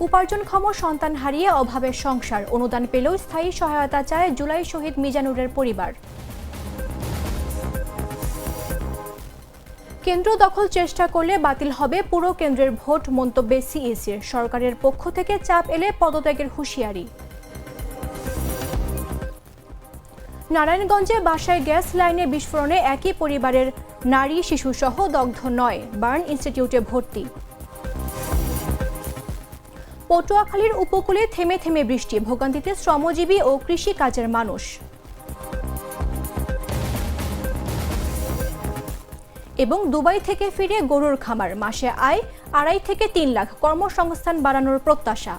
উপার্জনক্ষম সন্তান হারিয়ে অভাবের সংসার, অনুদান পেলেও স্থায়ী সহায়তা চায় জুলাই শহীদ মিজানুরের পরিবার। কেন্দ্র দখল চেষ্টা করলে বাতিল হবে পুরো কেন্দ্রের ভোট, মন্তব্যে সিইসির। সরকারের পক্ষ থেকে চাপ এলে পদত্যাগের হুঁশিয়ারি। নারায়ণগঞ্জে বাসায় গ্যাস লাইনে বিস্ফোরণে একই পরিবারের নারী শিশুসহ দগ্ধ ৯, বার্ন ইনস্টিটিউটে ভর্তি। পটুয়াখালীর উপকূলে থেমে থেমে বৃষ্টি, ভোগান্তিতে শ্রমজীবী ও কৃষি কাজের মানুষ। এবং দুবাই থেকে ফিরে গরুর খামার, মাসে আয় ২.৫ থেকে ৩ লাখ, কর্মসংস্থান বাড়ানোর প্রত্যাশা।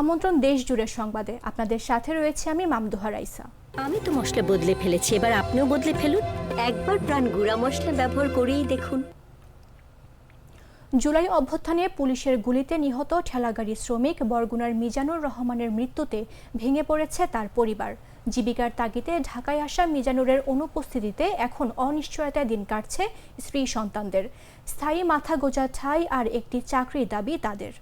আমন্ত্রণ দেশ জুড়ে সংবাদে, আপনাদের সাথে রয়েছে আমি মামদুহা রাইসা। আমি তো মশলা বদলে ফেলেছি, এবার আপনিও বদলে ফেলুন। একবার প্রাণ গুঁড়া মশলা ব্যবহার করেই দেখুন। জুলাই অভ্যুত্থানে পুলিশের গুলিতে নিহত ঠেলাগাড়ি শ্রমিক বরগুনার মিজানুর রহমানের মৃত্যুতে ভেঙে পড়েছে তার পরিবার। জীবিকার তাগিদে ঢাকায় আসা মিজানুরের অনুপস্থিতিতে এখন অনিশ্চয়তায় দিন কাটছে স্ত্রী সন্তানদের। স্থায়ী মাথা গোঁজা ঠাঁই আর একটি চাকরির দাবি তাদের।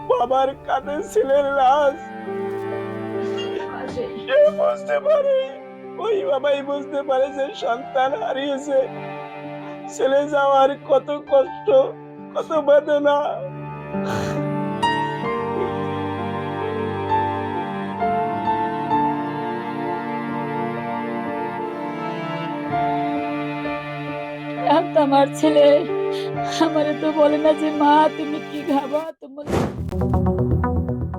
বাবার কাঁধে ছেলের লাশ, সে বুঝতে পারে, ওই বাবাই বুঝতে পারে যে সন্তান হারিয়েছে। ছেলে যাওয়ার কত কষ্ট, কত বেদনা। আমার ছেলে আমারে তো বলে না যে মা তুমি কি খাবা।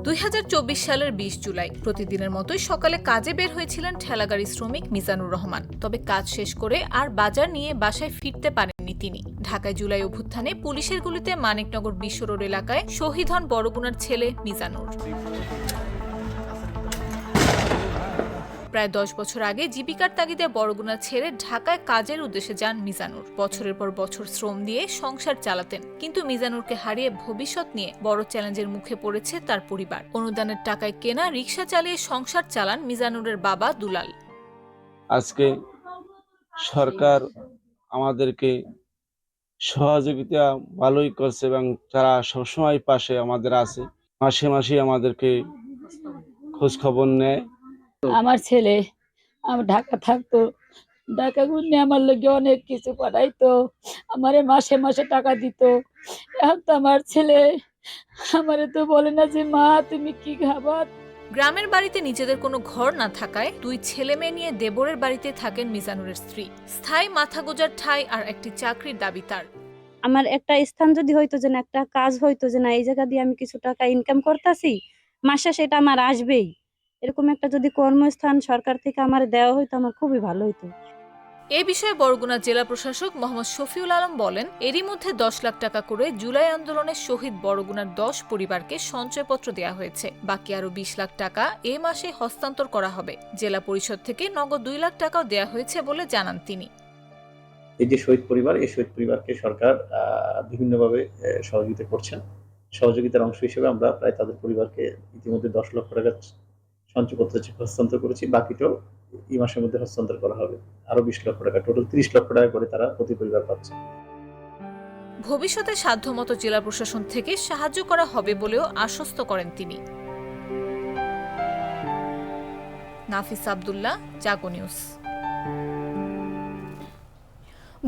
২০২৪ সালের ২০ জুলাই প্রতিদিনের মতোই সকালে কাজে বের হয়েছিলেন ঠেলাগাড়ি শ্রমিক মিজানুর রহমান। তবে কাজ শেষ করে আর বাজার নিয়ে বাসায় ফিরতে পারেননি তিনি। ঢাকায় জুলাই অভ্যুত্থানে পুলিশের গুলিতে মানিকনগর বিশ্ব রোড এলাকায় শহীদ হন বরগুনার ছেলে মিজানুর। প্রায় ১০ বছর আগে জীবিকার তাগিদে বরগুনা ছেড়ে ঢাকায় কাজের উদ্দেশ্যে যান মিজানুর। বছরের পর বছর শ্রম দিয়ে সংসার চালাতেন, কিন্তু মিজানুরকে হারিয়ে ভবিষ্যৎ নিয়ে বড় চ্যালেঞ্জের মুখে পড়েছে তার পরিবার। অনুদানের টাকায় কেনা রিকশা চালিয়ে সংসার চালান মিজানুরের বাবা দুলাল। আজকে সরকার আমাদেরকে সহযোগিতা ভালোই করছে এবং তারা সবসময় পাশে আমাদের আছে, মাসে মাসে আমাদেরকে খোঁজ খবর নেয়। আমার ছেলে আমার ঢাকা থাকতো, ঢাকা ঘুরলে আমার লোকে অনেক কিছু পাঠাইতো, আমারে মাসে মাসে টাকা দিত। এখন তো আমার ছেলে আমারে তো বলে না যে মা তুমি কি খাবা। গ্রামের বাড়িতে নিজেদের কোনো ঘর না থাকায় ২ ছেলে মেয়ে নিয়ে দেবরের বাড়িতে থাকেন মিজানুরের স্ত্রী। স্থায়ী মাথা গোঁজার ঠাঁই আর একটি চাকরির দাবি তার। আমার একটা স্থান যদি হইতো, যে না একটা কাজ হইতো, যে না এই জায়গা দিয়ে আমি কিছু টাকা ইনকাম করতেছি, মাসে সেটা আমার আসবেই, এরকম একটা যদি কর্মস্থান সরকার থেকে আমার দেওয়া হইতো আমার খুবই ভালো হইতো। এ বিষয়ে বরগুনা জেলা প্রশাসক মোহাম্মদ শফিউল আলম বলেন, এরই মধ্যে ১০ লাখ টাকা করে জুলাই আন্দোলনের শহীদ বরগুনার ১০ পরিবারকে সঞ্চয়পত্র দেওয়া হয়েছে। বাকি আরো ২০ লাখ টাকা এ মাসে হস্তান্তর করা হবে। জেলা পরিষদ থেকে নগদ ২ লাখ টাকাও দেওয়া হয়েছে বলে জানান তিনি। এই যে শহীদ পরিবার, এই শহীদ পরিবারকে সরকার বিভিন্নভাবে সহযোগিতা করছেন। সহযোগিতার অংশ হিসেবে আমরা প্রায় তাদের পরিবারকে ইতিমধ্যে ১০ লক্ষ টাকা সঞ্চয়পত্র হস্তান্তর করেছি। বাকিটাও এই মাসের মধ্যে হস্তান্তর করা হবে। আরো ২০ লক্ষ টাকা, টোটাল ৩০ লক্ষ টাকা করে তারা প্রতি পরিবার পাচ্ছে। ভবিষ্যতে সাধ্যমতো জেলা প্রশাসন থেকে সাহায্য করা হবে বলেও আশ্বস্ত করেন তিনি। নাফিস আব্দুল্লাহ, জাগো নিউজ।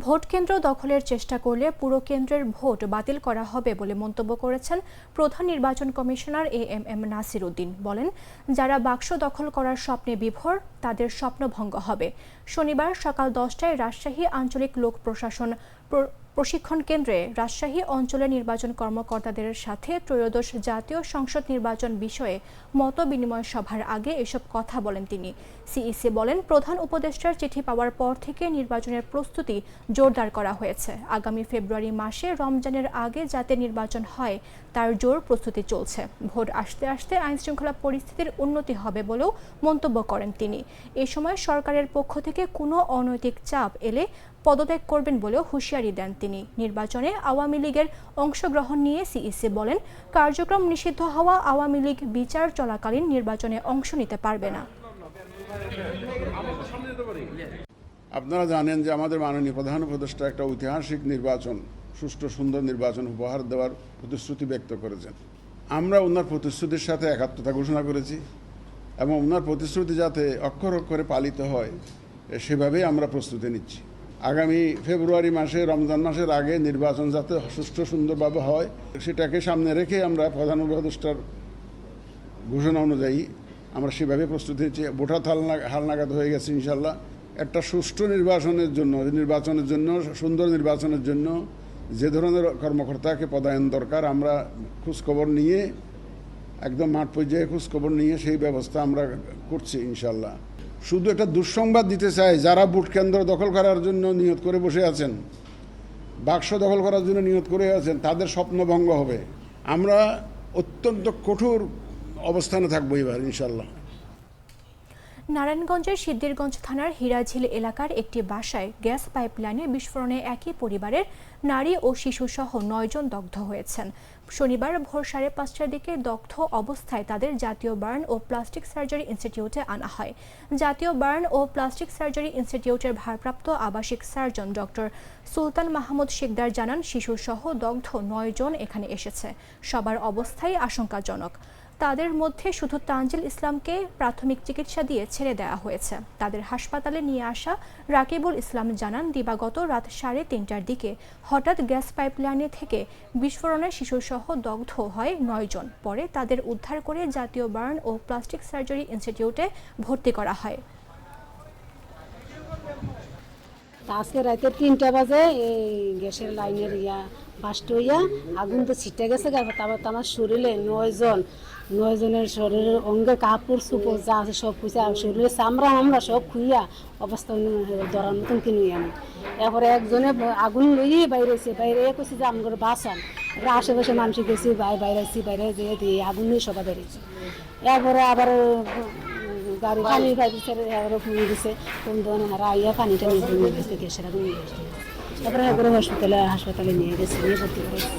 ভোট কেন্দ্র দখলের চেষ্টা করলে পুরো কেন্দ্রের ভোট বাতিল করা হবে বলে মন্তব্য করেছেন প্রধান নির্বাচন কমিশনার এএমএম নাসির উদ্দিন। বলেন, যারা বাক্স দখল করার স্বপ্নে বিভোর তাদের স্বপ্নভঙ্গ হবে। শনিবার সকাল ১০টায় রাজশাহী আঞ্চলিক লোক প্রশাসন প্রশিক্ষণ কেন্দ্রে রাজশাহী অঞ্চলের নির্বাচন কর্মকর্তাদের সাথে ত্রয়োদশ জাতীয় সংসদ নির্বাচন বিষয়ে মত বিনিময় সভার আগে এসব কথা বলেন তিনি। সিইসি বলেন, প্রধান উপদেষ্টার চিঠি পাওয়ার পর থেকে নির্বাচনের প্রস্তুতি জোরদার করা হয়েছে। আগামী ফেব্রুয়ারি মাসে রমজানের আগে যাতে নির্বাচন হয় তার জোর প্রস্তুতি চলছে। ভোট আসতে আসতে আইনশৃঙ্খলা পরিস্থিতির উন্নতি হবে বলেও মন্তব্য করেন তিনি। এ সময় সরকারের পক্ষ থেকে কোনো অনৈতিক চাপ এলে পদত্যাগ করবেন বলেও হুঁশিয়ারি দেন তিনি। নির্বাচনে আওয়ামী লীগের অংশগ্রহণ নিয়ে সিইসি বলেন, কার্যক্রম নিষিদ্ধ হওয়া আওয়ামী লীগ বিচার চলাকালীন নির্বাচনে অংশ নিতে পারবে না। আপনারা জানেন যে আমাদের মাননীয় প্রধান উপদেষ্টা একটা ঐতিহাসিক নির্বাচন, সুষ্ঠু সুন্দর নির্বাচন উপহার দেওয়ার প্রতিশ্রুতি ব্যক্ত করেছেন। আমরা ওনার প্রতিশ্রুতির সাথে একাত্মতা ঘোষণা করেছি এবং ওনার প্রতিশ্রুতি যাতে অক্ষর অক্ষরে পালিত হয় সেভাবেই আমরা প্রস্তুতি নিচ্ছি। আগামী ফেব্রুয়ারি মাসে, রমজান মাসের আগে নির্বাচন যাতে সুষ্ঠু সুন্দরভাবে হয় সেটাকে সামনে রেখে আমরা প্রধান উপদেষ্টার ঘোষণা অনুযায়ী আমরা সেভাবে প্রস্তুতি নিচ্ছি। ভোটার হালনাগাদ হয়ে গেছে ইনশাল্লাহ। একটা সুষ্ঠু নির্বাচনের জন্য সুন্দর নির্বাচনের জন্য যে ধরনের কর্মকর্তাকে পদায়ন দরকার আমরা খোঁজখবর নিয়ে, একদম মাঠ পর্যায়ে খোঁজখবর নিয়ে সেই ব্যবস্থা আমরা করছি ইনশাল্লাহ। শুধু একটা দুঃসংবাদ দিতে চাই, যারা ভোট কেন্দ্র দখল করার জন্য নিয়ত করে বসে আছেন, বাক্স দখল করার জন্য নিয়ত করে আছেন, তাদের স্বপ্নভঙ্গ হবে। আমরা অত্যন্ত কঠোর অবস্থানে থাকবো এবার ইনশাল্লাহ। নারায়ণগঞ্জের সিদ্ধিরগঞ্জ থানার হীরাঝিল এলাকার একটি বাসায় গ্যাস পাইপলাইনে বিস্ফোরণে একই পরিবারের নারী ও শিশুসহ ৯ জন দগ্ধ হয়েছেন। শনিবার ভোর 5:30টার দিকে দগ্ধ অবস্থায় তাদের জাতীয় বার্ন ও প্লাস্টিক সার্জারি ইনস্টিটিউটে আনা হয়। জাতীয় বার্ন ও প্লাস্টিক সার্জারি ইনস্টিটিউটের ভারপ্রাপ্ত আবাসিক সার্জন ডক্টর সুলতান মাহমুদ শিকদার জানান, শিশুসহ দগ্ধ ৯ জন এখানে এসেছে। সবার অবস্থাই আশঙ্কাজনক। তাদের মধ্যে শুধু তানজিল ইসলামকে প্রাথমিক চিকিৎসা দিয়ে ছেড়ে দেওয়া হয়েছে। তাদের হাসপাতালে নিয়ে আসা রাকিবুল ইসলাম জানান, দিবাগত রাত 3:30টার দিকে হঠাৎ গ্যাস পাইপলাইনে থেকে বিস্ফোরণে শিশুসহ দগ্ধ হয় ৯ জন। পরে তাদের উদ্ধার করে জাতীয় বার্ন ও প্লাস্টিক সার্জারি ইনস্টিটিউটে ভর্তি করা হয়। আজকে রাতে 3টা বাজে এই গ্যাসের লাইনের বাস্ট হইয়া আগুন তো ছিটে গেছে। তারপর আমার শরীরে 9 জনের শরীরের অঙ্গে কাপড় চুপড় যা আছে সব খুঁজে, শরীরে চামড়া আমরা সব খুইয়া অবস্থা ধরার মতন কিনি আমি। এরপরে একজনে আগুন লইয়ে বাইরে কইছি যে আমার বাঁচান। এবার আশেপাশে মানুষ গেছি, বাইরে যেয়ে দিয়ে আগুন নিয়ে সবাই বেরিয়েছি। এরপরে আবার গাড়ি পানি পাইছে, ফোন দিছে, ফোন দেওয়া হারা আইয়া পানিটা নিয়ে গেছে, গ্যাসের আগুন নিয়ে গেছে। তারপরে একবারে হাসপাতালে নিয়ে গেছে, নিয়ে ভর্তি করেছে।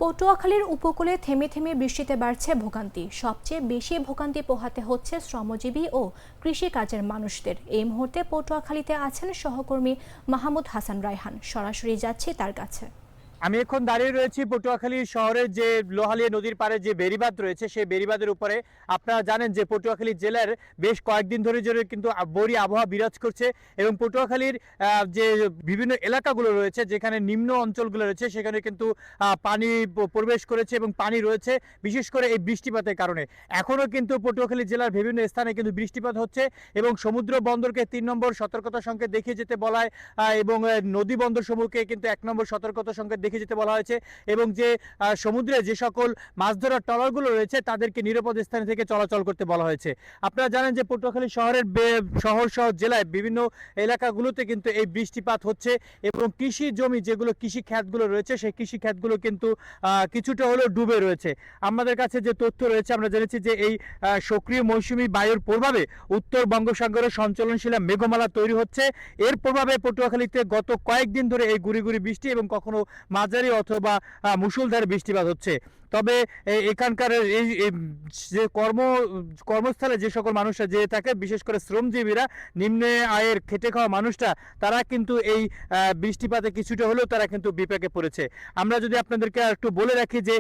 পটুয়াখালীর উপকূলে থেমে থেমে বৃষ্টিতে বাড়ছে ভোগান্তি। সবচেয়ে বেশি ভোগান্তি পোহাতে হচ্ছে শ্রমজীবী ও কৃষি কাজের মানুষদের। এই মুহূর্তে পটুয়াখালীতে আছেন সহকর্মী মাহমুদ হাসান রায়হান। সরাসরি যাচ্ছি তার কাছে। আমি এখন দাঁড়িয়ে রয়েছি পটুয়াখালী শহরের যে লোহালিয়া নদীর পাড়ে যে বেড়িবাঁধ রয়েছে, সেই বেড়িবাঁধের উপরে। আপনারা জানেন যে পটুয়াখালী জেলার বেশ কয়েকদিন ধরে কিন্তু বরি আবহাওয়া বিরাজ করছে এবং পটুয়াখালীর যে বিভিন্ন এলাকাগুলো রয়েছে, যেখানে নিম্ন অঞ্চলগুলো রয়েছে, সেখানে কিন্তু পানি প্রবেশ করেছে এবং পানি রয়েছে, বিশেষ করে এই বৃষ্টিপাতের কারণে। এখনও কিন্তু পটুয়াখালী জেলার বিভিন্ন স্থানে কিন্তু বৃষ্টিপাত হচ্ছে এবং সমুদ্র বন্দরকে 3 নম্বর সতর্কতা সংকেত দেখিয়ে যেতে বলায় এবং নদী বন্দর সমূহকে কিন্তু 1 নম্বর সতর্কতা সংকেত দেখিয়ে যেতে বলা হয়েছে এবং যে সমুদ্রে যে সকল মাছ ধরার ট্রলারগুলো রয়েছে তাদেরকে নিরাপদ স্থান থেকে চলাচল করতে বলা হয়েছে। আপনারা জানেন যে পটুয়াখালী শহরের শহর জেলায় বিভিন্ন এলাকাগুলোতে কিন্তু এই বৃষ্টিপাত হচ্ছে এবং কৃষি জমি যেগুলো কৃষি খাতগুলো রয়েছে, সেই কৃষি খাতগুলো কিন্তু কিছুটা হলেও ডুবে রয়েছে। আমাদের কাছে যে তথ্য রয়েছে, আমরা জেনেছি যে এই সক্রিয় মৌসুমী বায়ুর প্রভাবে উত্তর বঙ্গোপসাগরে সঞ্চালনশীল মেঘমালা তৈরি হচ্ছে। এর প্রভাবে পটুয়াখালীতে গত কয়েকদিন ধরে এই গুড়ি গুড়ি বৃষ্টি এবং কখনো মাঝারি অথবা মুষলধারে বৃষ্টিপাত হচ্ছে। তবে এখানকার এই যে কর্মস্থলে যে সকল মানুষরা যেয়ে থাকে, বিশেষ করে শ্রমজীবীরা, নিম্ন আয়ের খেটে খাওয়া মানুষরা, তারা কিন্তু এই বৃষ্টিপাতে কিছুটা হলেও তারা কিন্তু বিপাকে পড়েছে। আমরা যদি আপনাদেরকে একটু বলে রাখি যে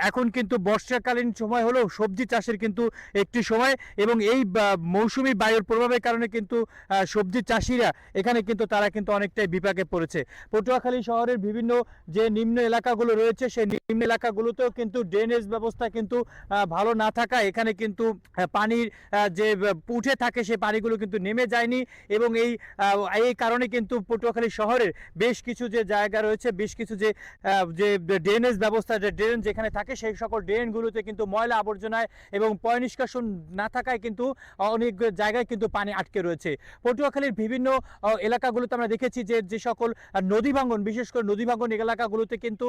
এখন কিন্তু বর্ষাকালীন সময় হলেও সবজি চাষের কিন্তু একটি সময় এবং এই মৌসুমী বায়ুর প্রভাবের কারণে কিন্তু সবজি চাষিরা এখানে কিন্তু তারা কিন্তু অনেকটাই বিপাকে পড়েছে। পটুয়াখালী শহরের বিভিন্ন যে নিম্ন এলাকাগুলো রয়েছে, সেই নিম্ন এলাকাগুলোতেও কিন্তু ড্রেনেজ ব্যবস্থা কিন্তু ভালো না থাকা, এখানে কিন্তু পানির যে উঠে থাকে সেই পানিগুলো কিন্তু নেমে যায়নি এবং এই কারণে কিন্তু পটুয়াখালী শহরের বেশ কিছু যে জায়গা রয়েছে, বেশ কিছু যে ড্রেনেজ ব্যবস্থা, যে ড্রেন যেখানে থাকে, সেই সকল ড্রেনগুলোতে কিন্তু ময়লা আবর্জনায় এবং পয় নিষ্কাশন না থাকায় কিন্তু অনেক জায়গায় কিন্তু পানি আটকে রয়েছে। পটুয়াখালীর বিভিন্ন এলাকাগুলোতে আমরা দেখেছি যে সকল নদী ভাঙ্গন, বিশেষ করে নদী ভাঙ্গন এলাকাগুলোতে কিন্তু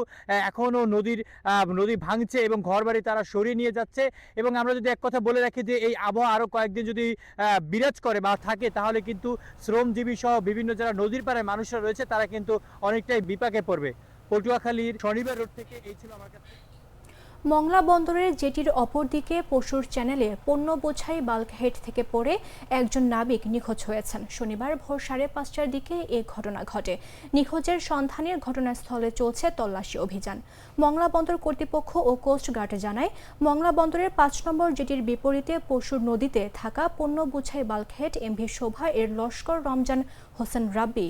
এখনও নদী ভাঙছে এবং ঘরবাড়ি তারা সরিয়ে নিয়ে যাচ্ছে। এবং আমরা যদি এক কথা বলে রাখি যে এই আবহাওয়া আরও কয়েকদিন যদি বিরাজ করে বা থাকে, তাহলে কিন্তু শ্রমজীবী সহ বিভিন্ন যারা নদীর পাড়ে মানুষরা রয়েছে তারা কিন্তু অনেকটাই বিপাকে পড়বে। পটুয়াখালীর শনিবার রোড থেকে এই ছিল আমার কাছে। মংলা বন্দরের জেটির অপরদিকে পশুর চ্যানেলে পণ্য বোঝাই বাল্কহেড থেকে পড়ে একজন নাবিক নিখোঁজ হয়েছেন। শনিবার ভোর 5:30টার দিকে এ ঘটনা ঘটে। নিখোঁজের সন্ধানে ঘটনাস্থলে চলছে তল্লাশি অভিযান। মংলা বন্দর কর্তৃপক্ষ ও কোস্টগার্ড জানায়, মংলা বন্দরের 5 নম্বর জেটির বিপরীতে পশুর নদীতে থাকা পণ্য বোঝাই বাল্কহেড এমভি শোভা এর লস্কর রমজান হোসেন রাব্বি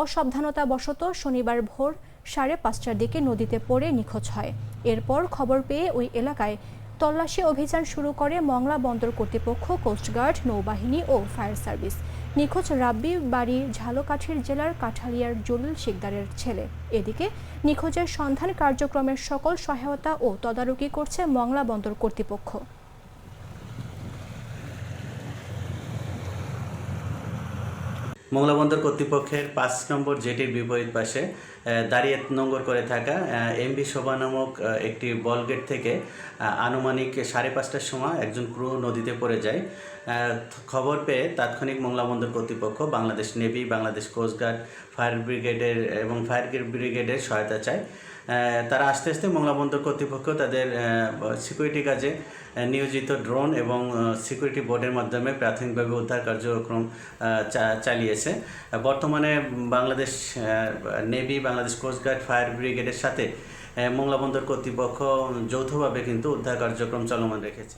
অসাবধানতাবশত শনিবার ভোর 5:30টার দিকে নদীতে পড়ে নিখোঁজ হয়। এরপর খবর পেয়ে ওই এলাকায় তল্লাশি অভিযান শুরু করে মংলা বন্দর কর্তৃপক্ষ, কোস্টগার্ড, নৌবাহিনী ও ফায়ার সার্ভিস। নিখোঁজ রাব্বি বাড়ি ঝালকাঠির জেলার কাঠালিয়ার জলিল শিকদারের ছেলে। এদিকে নিখোঁজের সন্ধান কার্যক্রমের সকল সহায়তা ও তদারকি করছে মংলা বন্দর কর্তৃপক্ষ। মংলা বন্দর কর্তৃপক্ষের 5 নম্বর জেটির বিপরীত পাশে দাঁড়িয়ে নোঙ্গর করে থাকা এমভি শোভা নামক একটি বল গেট থেকে আনুমানিক 5:30টার সময় একজন ক্রু নদীতে পড়ে যায়। খবর পেয়ে তাৎক্ষণিক মংলা বন্দর কর্তৃপক্ষ Bangladesh navy, Bangladesh coast guard, fire ব্রিগেডের সহায়তা চায়। তারা আস্তে আস্তে মংলা বন্দর কর্তৃপক্ষ তাদের সিকিউরিটি কাজে নিয়োজিত ড্রোন এবং সিকিউরিটি বোর্ডের মাধ্যমে প্রাথমিকভাবে উদ্ধার কার্যক্রম চালিয়েছে। বর্তমানে Bangladesh navy, Bangladesh coast guard, fire ব্রিগেডের সাথে মংলা বন্দর কর্তৃপক্ষ যৌথভাবে কিন্তু উদ্ধার কার্যক্রম চলমান রেখেছে।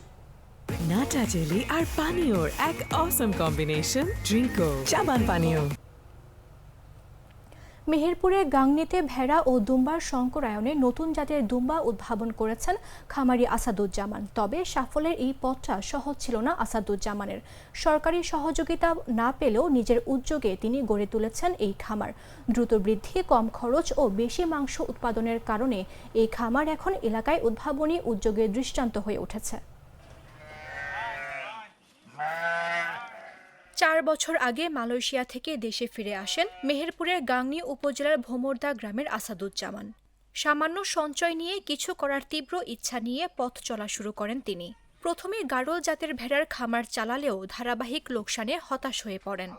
নাটা জেলি আর পানীয়র এক অসম কম্বিনেশন, ড্রিঙ্কো চাবান পানীয়। মেহেরপুরে গাংনীতে ভেড়া ও দুম্বার সংকরায়নে নতুন জাতের দুম্বা উদ্ভাবন করেছেন খামারি আসাদুজ্জামান। তবে সাফল্যের এই পথটা সহজ ছিল না আসাদুজ্জামানের। সরকারি সহযোগিতা না পেলেও নিজের উদ্যোগে তিনি গড়ে তুলেছেন এই খামার। দ্রুত বৃদ্ধি, কম খরচ ও বেশি মাংস উৎপাদনের কারণে এই খামার এখন এলাকায় উদ্ভাবনী উদ্যোগের দৃষ্টান্ত হয়ে উঠেছে। 4 বছর আগে মালয়েশিয়া থেকে দেশে ফিরে আসেন মেহেরপুরের গাংনী উপজেলার ভোমরদা গ্রামের আসাদুজ্জামান। সামান্য সঞ্চয় নিয়ে কিছু করার তীব্র ইচ্ছা নিয়ে পথ চলা শুরু করেন তিনি। প্রথমে গাড়ল জাতের ভেড়ার খামার চালালেও ধারাবাহিক লোকসানে হতাশ হয়ে পড়েন।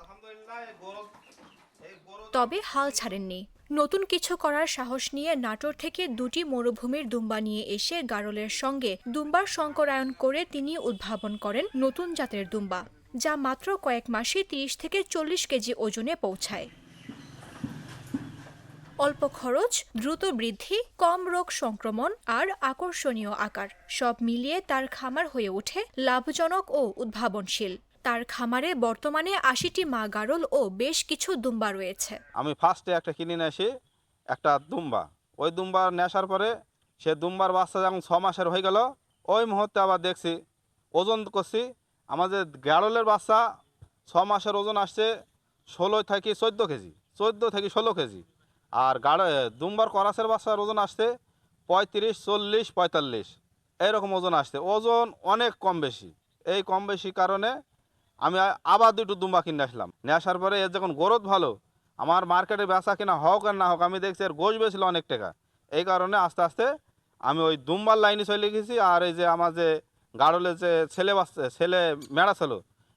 তবে হাল ছাড়েননি। নতুন কিছু করার সাহস নিয়ে নাটোর থেকে 2টি মরুভূমির দুম্বা নিয়ে এসে গাড়লের সঙ্গে দুম্বার সংকরায়ন করে তিনি উদ্ভাবন করেন নতুন জাতের দুম্বা, যা মাত্র কয়েক মাসে 30 থেকে 40 কেজি ওজনে পৌঁছায়। অল্প খরচ, দ্রুত বৃদ্ধি, কম রোগ সংক্রমণ আর আকর্ষণীয় আকার, সব মিলিয়ে তার খামার হয়ে ওঠে লাভজনক ও উদ্ভাবনশীল। তার খামারে বর্তমানে 80টি মা গাড়ল ও বেশ কিছু দুম্বা রয়েছে। আমি ফার্স্টে একটা কিনে নিয়ে আসি একটা দুম্বা। ওই দুম্বা নেশার পরে সে দুম্বার বাচ্চা যখন 6 মাসের হয়ে গেল, ওই মুহূর্তে আবার দেখছি ওজন করছি, আমাদের গাড়লের বাচ্চা 6 মাসের ওজন আসছে 16 থেকে 14 কেজি, 14 থেকে 16 কেজি। আর দুম্বার করাসের বাচ্চার ওজন আসছে 35, 40, 45 এইরকম ওজন আসছে। ওজন অনেক কম বেশি। এই কম বেশি কারণে আমি আবার 2টো দুম্বা কিনে আসলাম। নিয়ে আসার পরে এর যখন গ্রোথ ভালো, আমার মার্কেটে বেচা কিনা হোক আর না হোক, আমি দেখছি এর গোশ বেছিল অনেক টাকা। এই কারণে আস্তে আস্তে আমি ওই দুম্বার লাইনে চলে গেছি। আর এই যে আমার যে গাড়লে যে ছেলে মেড়া ছিল,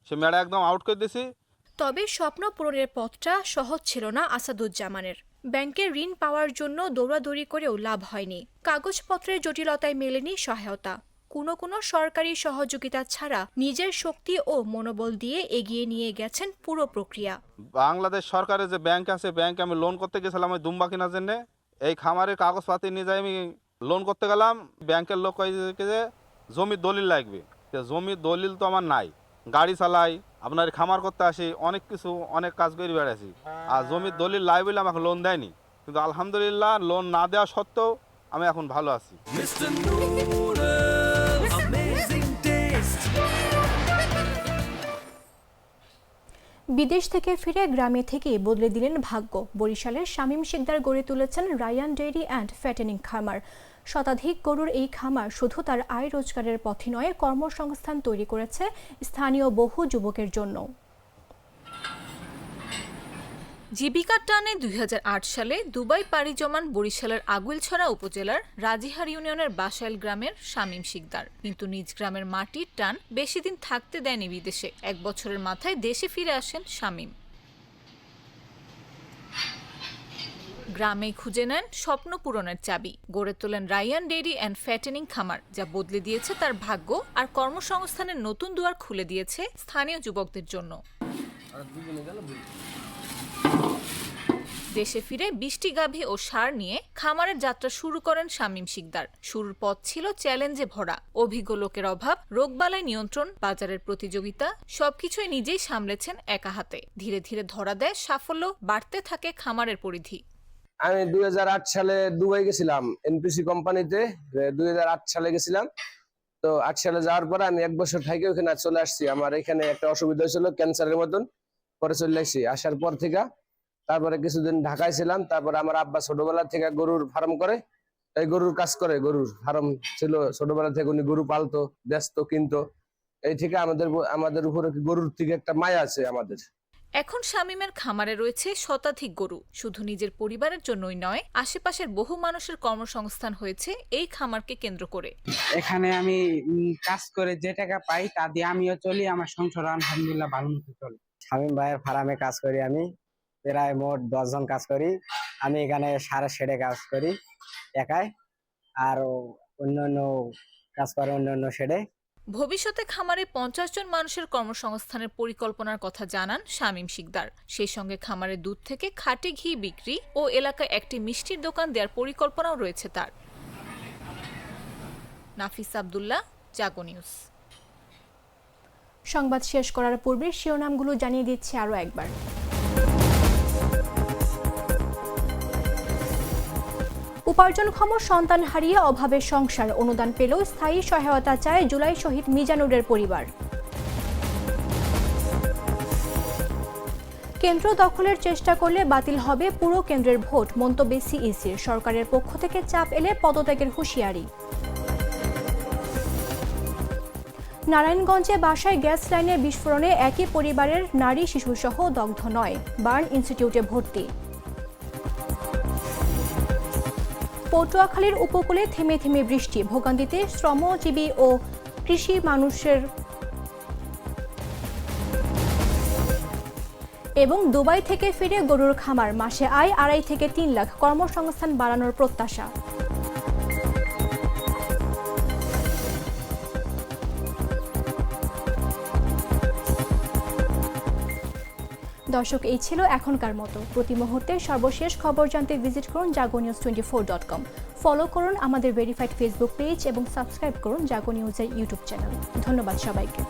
সে মেড়া একদম আউট করে দিয়েছি। তবে স্বপ্ন পূরণের পথটা সহজ ছিল না আসাদুজ্জামানের। ব্যাংকের ঋণ পাওয়ার জন্য দৌড়াদৌড়ি করেও লাভ হয়নি। কাগজপত্রের জটিলতায় মেলেনি সহায়তা। কোনো সরকারি সহযোগিতা ছাড়া নিজের শক্তি ও মনোবল দিয়ে এগিয়ে নিয়ে গেছেন পুরো প্রক্রিয়া। বাংলাদেশ সরকারের যে ব্যাংক আছে, ব্যাংকে আমি লোন করতে গেছিলাম ওই দুম্বা কেনার জন্য। এই খামারের কাগজপাতি নিয়ে যাই আমি লোন করতে গেলাম। ব্যাংকের লোক যে জমির দলিল লাগবে, জমির দলিল তো আমার নাই। গাড়ি চালাই, আপনার খামার করতে আসি, অনেক কাজ করে বেড়াচ্ছি। আর জমির দলিল লাই বলে আমাকে লোন দেয়নি। কিন্তু আলহামদুলিল্লাহ লোন না দেওয়া সত্ত্বেও আমি এখন ভালো আছি। বিদেশ থেকে ফিরে গ্রামে থেকে বদলে দিলেন ভাগ্য। বরিশালের শামীম শিকদার গড়ে তুলেছেন রায়ান ডেইরি অ্যান্ড ফ্যাটেনিং খামার। শতাধিক গরুর এই খামার শুধু তার আয় রোজগারের পথই নয়, কর্মসংস্থান তৈরি করেছে স্থানীয় বহু যুবকের জন্য। জীবিকার টানে 2008 সালে দুবাই পাড়ি জমান বরিশালের আগুইলছড়া উপজেলার রাজিহার ইউনিয়নের বাসাইল গ্রামের শামীম শিকদার। কিন্তু নিজ গ্রামের মাটির টান বেশি দিন থাকতে দেয়নি বিদেশে। 1 বছরের মাথায় দেশে ফিরে আসেন শামীম। গ্রামেই খুঁজে নেন স্বপ্ন পূরণের চাবি। গড়ে তোলেন রায়ান ডেইরি অ্যান্ড ফ্যাটেনিং খামার, যা বদলে দিয়েছে তার ভাগ্য আর কর্মসংস্থানের নতুন দুয়ার খুলে দিয়েছে স্থানীয় যুবকদের জন্য। দেশে ফিরে ২০টি গাভী ও ষাঁড় নিয়ে খামারের যাত্রা শুরু করেন শামীম শিকদার। শুরুর পথ ছিল চ্যালেঞ্জে ভরা। অভিজ্ঞ লোকের অভাব, রোগবালাই নিয়ন্ত্রণ, বাজারের প্রতিযোগিতা সবকিছুই নিজেই সামলেছেন একা হাতে। ধীরে ধীরে ধরা দেয় সাফল্য, বাড়তে থাকে খামারের পরিধি। আমি 2008 সালে দুবাই গেছিলাম এনপিসি কোম্পানিতে। 2008 সালে গেছিলাম। তো 8 সালে যাওয়ার পরে আমি 1 বছর থেকে ওখানে চলে আসছি। আমার এখানে একটা অসুবিধা হয়েছিল ক্যান্সারের মতন, পরে চলে আসছি। আসার পর থেকে তারপরে কিছুদিন ঢাকায় ছিলাম। তারপরে আমার আব্বা ছোটবেলা থেকে গরুর ফার্ম করে, এই গরুর কাজ করে, গরুর ফার্ম ছিল ছোটবেলা থেকে। উনি গরু পালতো, ব্যস্ত, কিনতো। এই থেকে আমাদের উপরে গরুর থেকে একটা মায়া আছে আমাদের। এখন শামীমের খামারে রয়েছে শতাধিক গরু। শুধু নিজের পরিবারের জন্যই নয়, আশেপাশের বহু মানুষের কর্মসংস্থান হয়েছে এই খামারকে কেন্দ্র করে। এখানে আমি কাজ করে যে টাকা পাই তা দিয়ে আমিও চলি, আমার সংসার আলহামদুলিল্লাহ ভালো মতো চলে। শামীম ভাইয়ের ফার্মে কাজ করি আমি, প্রায় মোট 10 জন কাজ করি। আমি এখানে সারা শেডে কাজ করি একাই, আর অন্যান্য কাজ করে অন্যান্য শেডে। ভবিষ্যতে খামারে 50 জন মানুষের কর্মসংস্থানের পরিকল্পনার কথা জানান শামীম শিকদার। সেই সঙ্গে খামারের দুধ থেকে খাঁটি ঘি বিক্রি ও এলাকায় একটি মিষ্টির দোকান দেওয়ার পরিকল্পনাও রয়েছে তার। নাফিস আব্দুল্লাহ, জাগো নিউজ। সংবাদ শেষ করার পূর্বে শিরোনামগুলো জানিয়ে দিচ্ছি আরও একবার। উপার্জনক্ষম সন্তান হারিয়ে অভাবের সংসার, অনুদান পেলেও স্থায়ী সহায়তা চায় জুলাই শহীদ মিজানুরের পরিবার। কেন্দ্র দখলের চেষ্টা করলে বাতিল হবে পুরো কেন্দ্রের ভোট, মন্তব্যে সিইসির। সরকারের পক্ষ থেকে চাপ এলে পদত্যাগের হুঁশিয়ারি। নারায়ণগঞ্জে বাসায় গ্যাস লাইনের বিস্ফোরণে একই পরিবারের নারী শিশুসহ দগ্ধ 9, বার্ন ইনস্টিটিউটে ভর্তি। পটুয়াখালীর উপকূলে থেমে থেমে বৃষ্টি, ভোগান্তিতে শ্রমজীবী ও কৃষি মানুষের। এবং দুবাই থেকে ফিরে গরুর খামার, মাসে আয় 2.5 থেকে 3 লাখ, কর্মসংস্থান বাড়ানোর প্রত্যাশা। দর্শক, এই ছিল এখনকার মতো। প্রতি মুহূর্তে সর্বশেষ খবর জানতে ভিজিট করুন jagonews24.com। ফলো করুন আমাদের ভেরিফাইড ফেসবুক পেজ এবং সাবস্ক্রাইব করুন জাগো নিউজের ইউটিউব চ্যানেল। ধন্যবাদ সবাইকে।